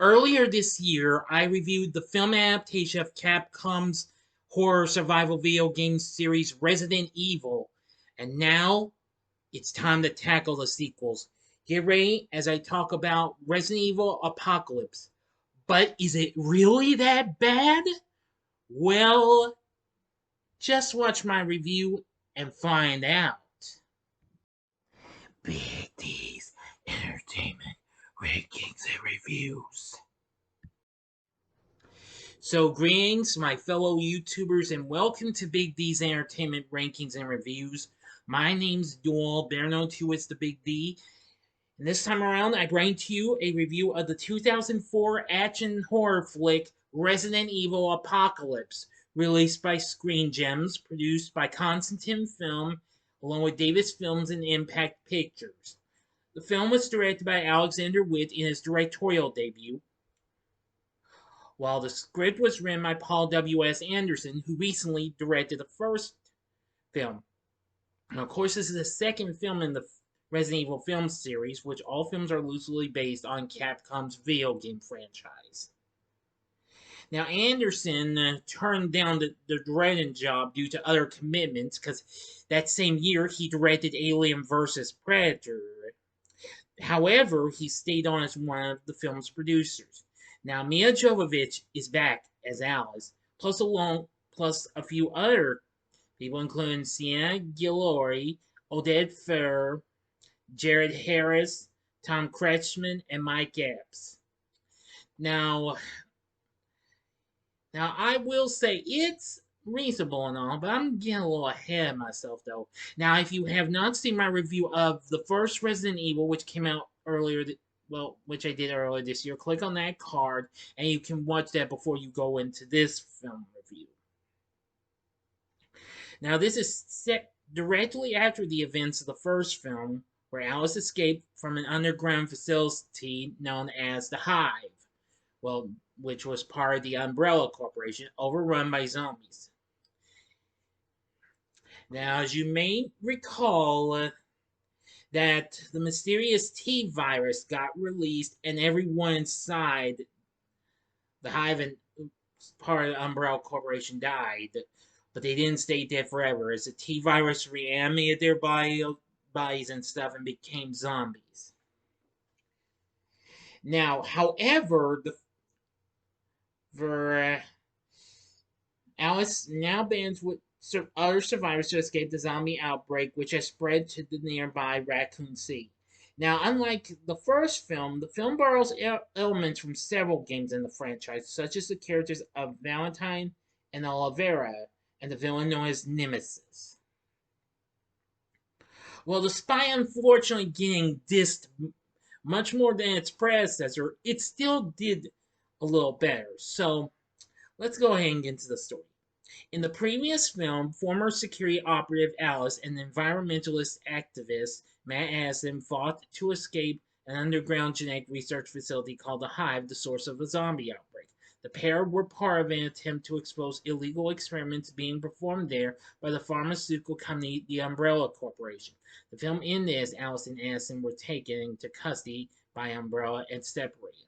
Earlier this year, I reviewed the film adaptation of Capcom's horror survival video game series Resident Evil, and now it's time to tackle the sequels. Get ready as I talk about Resident Evil Apocalypse. But is it really that bad? Well, just watch my review and find out. Big D's Entertainment Rankings and Reviews. So, greetings, my fellow YouTubers, and welcome to Big D's Entertainment Rankings and Reviews. My name's Doyle, better known to as the Big D. And this time around, I bring to you a review of the 2004 action horror flick Resident Evil Apocalypse, released by Screen Gems, produced by Constantine Film, along with Davis Films and Impact Pictures. The film was directed by Alexander Witt in his directorial debut, while the script was written by Paul W.S. Anderson, who recently directed the first film. And of course, this is the second film in the Resident Evil film series, which all films are loosely based on Capcom's video game franchise. Now, Anderson turned down the directing job due to other commitments, because that same year he directed Alien vs. Predator. However, he stayed on as one of the film's producers. Now, Milla Jovovich is back as Alice, plus a few other people, including Sienna Guillory, Oded Fehr, Jared Harris, Tom Kretschmann, and Mike Epps. Now, I will say it's reasonable and all, but I'm getting a little ahead of myself, though. Now, if you have not seen my review of the first Resident Evil, which came out earlier, which I did earlier this year, click on that card, and you can watch that before you go into this film review. Now, this is set directly after the events of the first film, where Alice escaped from an underground facility known as the Hive, which was part of the Umbrella Corporation, overrun by zombies. Now, as you may recall, that the mysterious T virus got released and everyone inside the Hive and part of the Umbrella Corporation died. But they didn't stay dead forever, as the T virus reanimated their bodies and stuff and became zombies. Now, however, Alice now bands with other survivors to escape the zombie outbreak, which has spread to the nearby Raccoon City. Now, unlike the first film, the film borrows elements from several games in the franchise, such as the characters of Valentine and Oliveira, and the villain known as Nemesis. Well, despite unfortunately getting dissed much more than its predecessor, it still did a little better. So, let's go ahead and get into the story. In the previous film, former security operative Alice and environmentalist activist Matt Addison fought to escape an underground genetic research facility called the Hive, the source of a zombie outbreak. The pair were part of an attempt to expose illegal experiments being performed there by the pharmaceutical company, the Umbrella Corporation. The film ended as Alice and Addison were taken into custody by Umbrella and separated.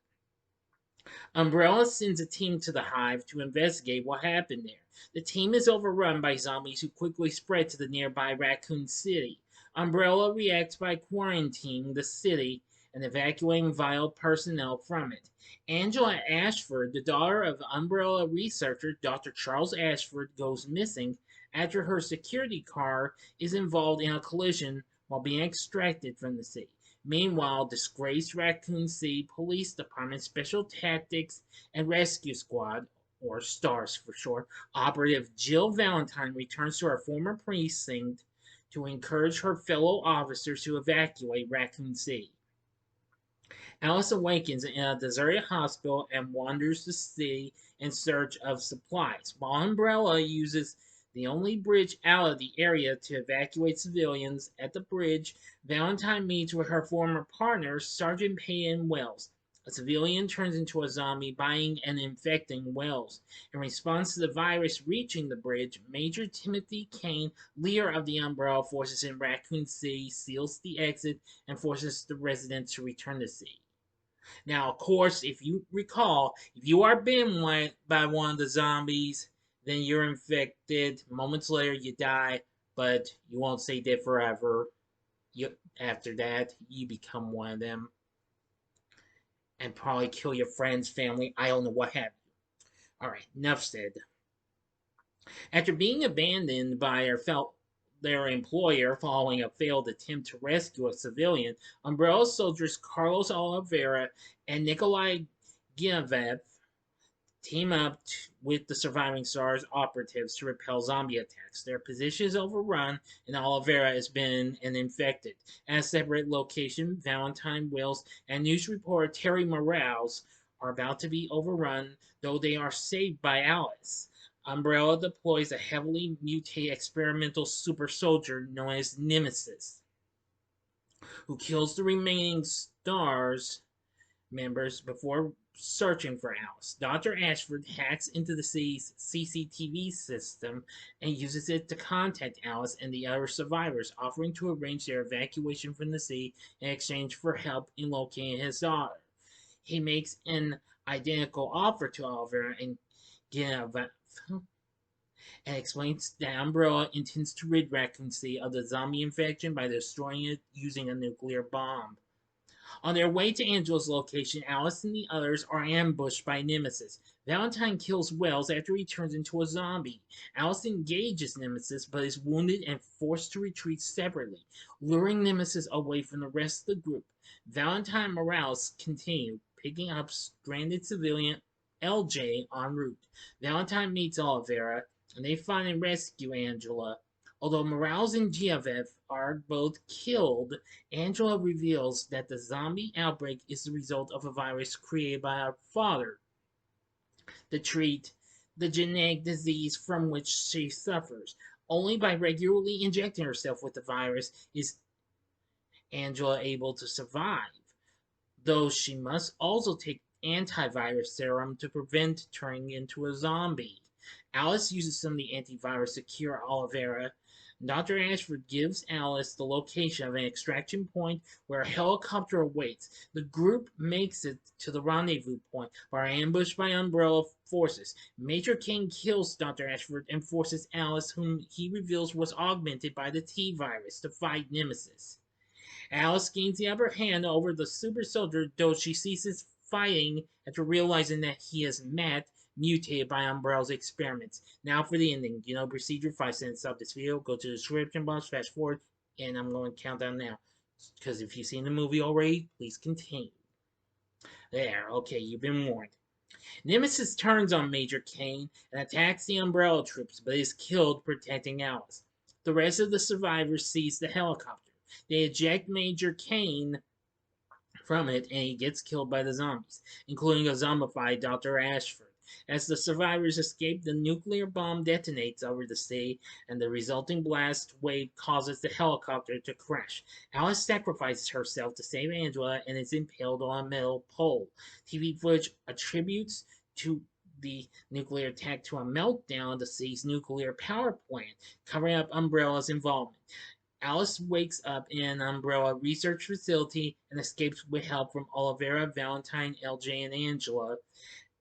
Umbrella sends a team to the Hive to investigate what happened there. The team is overrun by zombies who quickly spread to the nearby Raccoon City. Umbrella reacts by quarantining the city and evacuating vital personnel from it. Angela Ashford, the daughter of Umbrella researcher Dr. Charles Ashford, goes missing after her security car is involved in a collision while being extracted from the city. Meanwhile, disgraced Raccoon City Police Department Special Tactics and Rescue Squad, or STARS for short, operative Jill Valentine returns to her former precinct to encourage her fellow officers to evacuate Raccoon City. Alice awakens in a deserted hospital and wanders the city in search of supplies, while Umbrella uses the only bridge out of the area to evacuate civilians. At the bridge, Valentine meets with her former partner, Sergeant Peyton Wells. A civilian turns into a zombie, biting and infecting Wells. In response to the virus reaching the bridge, Major Timothy Kane, leader of the Umbrella forces in Raccoon City, seals the exit and forces the residents to return to the city. Now, of course, if you recall, if you are bitten by one of the zombies, then you're infected. Moments later, you die, but you won't stay dead forever. After that, you become one of them and probably kill your friends, family. I don't know what have you. All right, enough said. After being abandoned by their employer following a failed attempt to rescue a civilian, Umbrella soldiers Carlos Oliveira and Nikolai Giavev team up with the surviving SARS operatives to repel zombie attacks. Their position is overrun, and Oliveira has been infected. At a separate location, Valentine Wills and news reporter Terry Morales are about to be overrun, though they are saved by Alice. Umbrella deploys a heavily mutated experimental super soldier known as Nemesis, who kills the remaining STARS members before searching for Alice. Dr. Ashford hacks into the city's CCTV system and uses it to contact Alice and the other survivors, offering to arrange their evacuation from the city in exchange for help in locating his daughter. He makes an identical offer to Oliver and Geneva and explains that Umbrella intends to rid Raccoon City of the zombie infection by destroying it using a nuclear bomb. On their way to Angela's location, Alice and the others are ambushed by Nemesis. Valentine kills Wells after he turns into a zombie. Alice engages Nemesis but is wounded and forced to retreat separately, luring Nemesis away from the rest of the group. Valentine and Morales continue, picking up stranded civilian LJ en route. Valentine meets Oliveira, and they find and rescue Angela. Although Morales and Giavev are both killed, Angela reveals that the zombie outbreak is the result of a virus created by her father to treat the genetic disease from which she suffers. Only by regularly injecting herself with the virus is Angela able to survive, though she must also take antivirus serum to prevent turning into a zombie. Alice uses some of the antivirus to cure Oliveira. Dr. Ashford gives Alice the location of an extraction point where a helicopter awaits. The group makes it to the rendezvous point, but are ambushed by Umbrella forces. Major King kills Dr. Ashford and forces Alice, whom he reveals was augmented by the T virus, to fight Nemesis. Alice gains the upper hand over the super soldier, though she ceases fighting after realizing that he is mutated by Umbrella's experiments. Now for the ending. Proceed your 5 cents up this video. Go to the description box, fast forward, and I'm going to count down now. Because if you've seen the movie already, please continue. There, okay, you've been warned. Nemesis turns on Major Kane and attacks the Umbrella troops, but is killed protecting Alice. The rest of the survivors seize the helicopter. They eject Major Kane from it, and he gets killed by the zombies, including a zombified Dr. Ashford. As the survivors escape, the nuclear bomb detonates over the city, and the resulting blast wave causes the helicopter to crash. Alice sacrifices herself to save Angela and is impaled on a metal pole. TV footage attributes to the nuclear attack to a meltdown of the city's nuclear power plant, covering up Umbrella's involvement. Alice wakes up in an Umbrella research facility and escapes with help from Oliveira, Valentine, LJ, and Angela.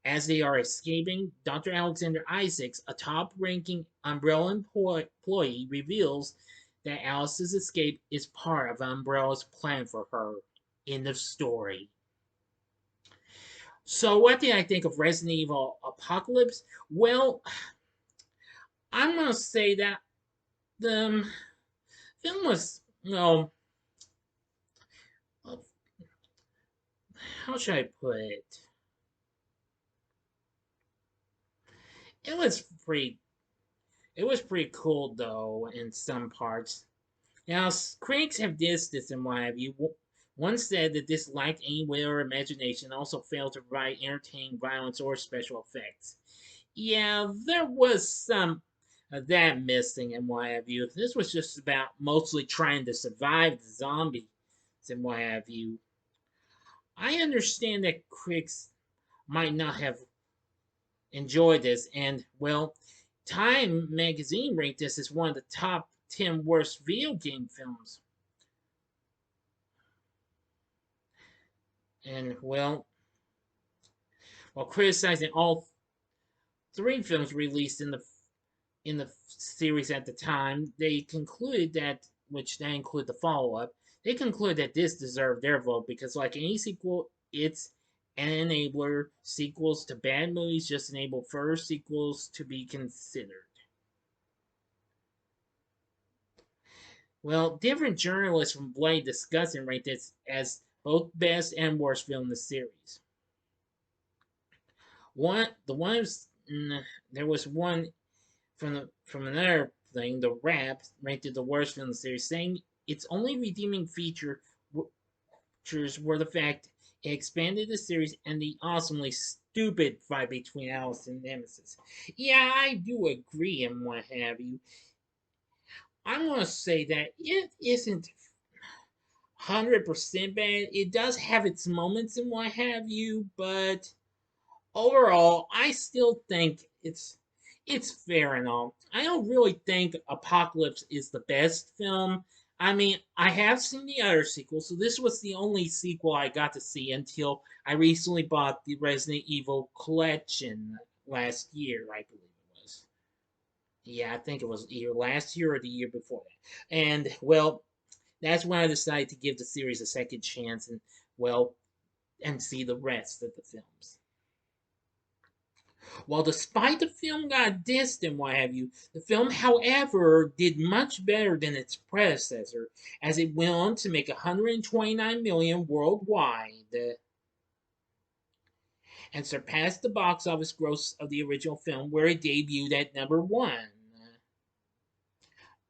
As they are escaping, Dr. Alexander Isaacs, a top-ranking Umbrella employee, reveals that Alice's escape is part of Umbrella's plan for her. End of story. So what did I think of Resident Evil Apocalypse? Well, I'm going to say that the film was, how should I put it? It was pretty. It was pretty cool though in some parts. Now, critics have dissed this and what have you. One said that this lacked any will or imagination, also failed to provide entertaining violence or special effects. Yeah, there was some of that missing and what have you. This was just about mostly trying to survive the zombies and what have you. I understand that critics might not have enjoyed this, and well, Time magazine ranked this as one of the top 10 worst video game films. And well, while criticizing all three films released in the series at the time, they concluded that, which they include the follow up, they concluded that this deserved their vote because, like any sequel, it's an enabler. Sequels to bad movies just enable further sequels to be considered. Well, different journalists from Blade discuss and rate this as both best and worst film in the series. One, the one was, there was one from another thing, the Rap ranked it the worst film in the series, saying its only redeeming features were the fact it expanded the series and the awesomely stupid fight between Alice and Nemesis. Yeah, I do agree and what have you. I'm gonna say that it isn't 100% bad. It does have its moments and what have you, but overall, I still think it's fair and all. I don't really think Apocalypse is the best film. I mean, I have seen the other sequels, so this was the only sequel I got to see until I recently bought the Resident Evil collection last year, I believe it was. Yeah, I think it was either last year or the year before that. And well, that's when I decided to give the series a second chance and well, and see the rest of the films. While despite the film got dissed and what have you, the film, however, did much better than its predecessor, as it went on to make 129 million worldwide and surpassed the box office gross of the original film, where it debuted at number one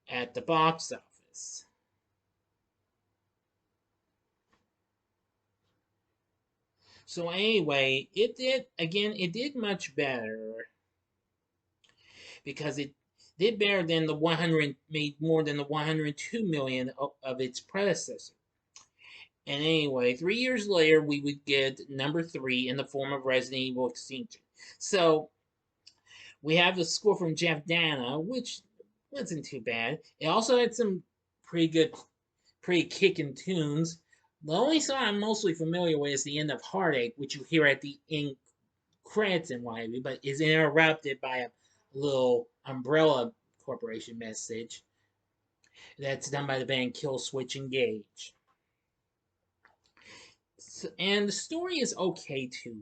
at the box office. So anyway, it did much better because it did better than the 100 made more than the 102 million of its predecessor. And anyway, 3 years later, we would get number three in the form of Resident Evil Extinction. So we have the score from Jeff Dana, which wasn't too bad. It also had some pretty good, pretty kicking tunes. The only song I'm mostly familiar with is the end of Heartache, which you hear at the end credits and what have you, but is interrupted by a little Umbrella Corporation message that's done by the band Kill Switch Engage. And the story is okay too.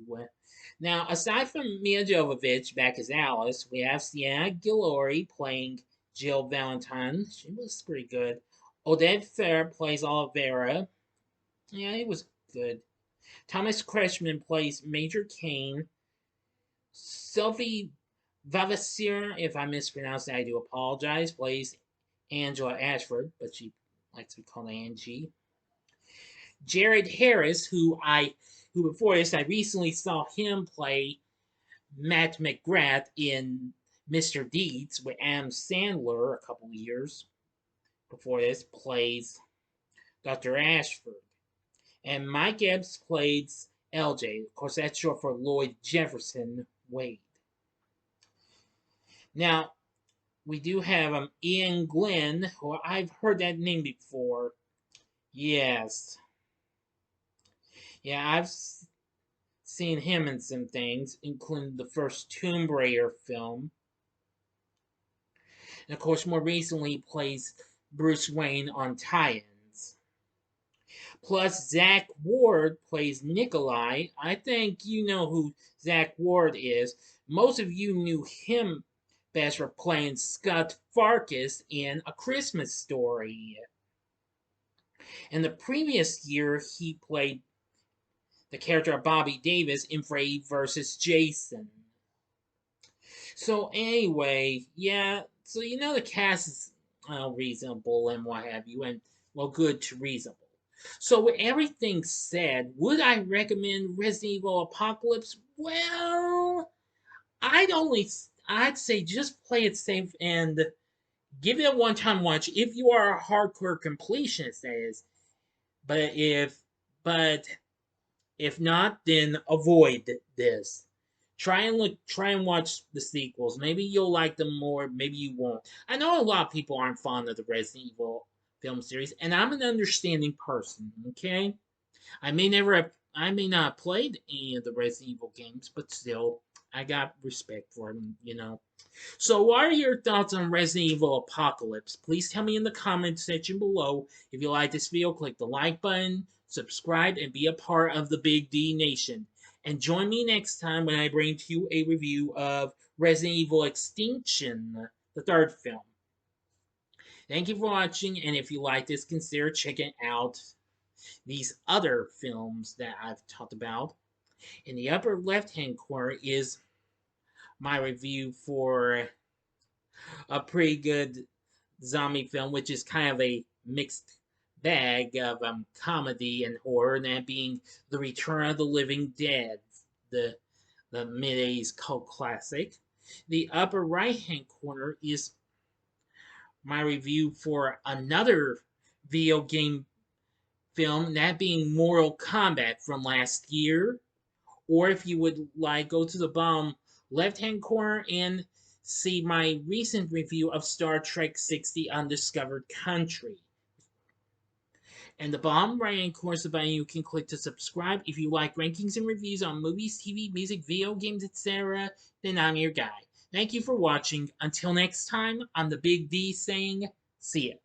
Now, aside from Milla Jovovich back as Alice, we have Sienna Guillory playing Jill Valentine. She was pretty good. Oded Fehr plays Olivera. Yeah, he was good. Thomas Kretschmann plays Major Kane. Sophie Vavasseur, if I mispronounced that, I do apologize, plays Angela Ashford, but she likes to be called Angie. Jared Harris, who before this I recently saw him play Matt McGrath in Mr. Deeds with Adam Sandler a couple years before this, plays Dr. Ashford. And Mike Epps plays LJ. Of course, that's short for Lloyd Jefferson Wade. Now, we do have Ian Glenn, who I've heard that name before. Yes. Yeah, I've seen him in some things, including the first Tomb Raider film. And of course, more recently, he plays Bruce Wayne on Tie-Ins. Plus, Zach Ward plays Nikolai. I think you know who Zach Ward is. Most of you knew him best for playing Scott Farkas in A Christmas Story. In the previous year, he played the character of Bobby Davis in Freddy vs. Jason. So anyway, yeah, so you know the cast is reasonable and what have you, and well, good to reasonable. So with everything said, would I recommend Resident Evil Apocalypse? Well, I'd say just play it safe and give it a one-time watch if you are a hardcore completionist, that is. But but if not, then avoid this. Try and watch the sequels. Maybe you'll like them more, maybe you won't. I know a lot of people aren't fond of the Resident Evil film series, and I'm an understanding person, okay? I may never have I may not have played any of the Resident Evil games, but still, I got respect for them. So, what are your thoughts on Resident Evil Apocalypse? Please tell me in the comment section below. If you like this video, click the like button, subscribe, and be a part of the Big D Nation. And join me next time when I bring to you a review of Resident Evil Extinction, the third film. Thank you for watching, and if you like this, consider checking out these other films that I've talked about. In the upper left-hand corner is my review for a pretty good zombie film, which is kind of a mixed bag of comedy and horror, and that being The Return of the Living Dead, the mid-80s cult classic. The upper right-hand corner is my review for another video game film, that being Mortal Kombat from last year. Or if you would like, go to the bottom left-hand corner and see my recent review of Star Trek 60 Undiscovered Country. And the bottom right-hand corner is the button you can click to subscribe. If you like rankings and reviews on movies, TV, music, video games, etc., then I'm your guy. Thank you for watching. Until next time, I'm the Big D saying, see ya.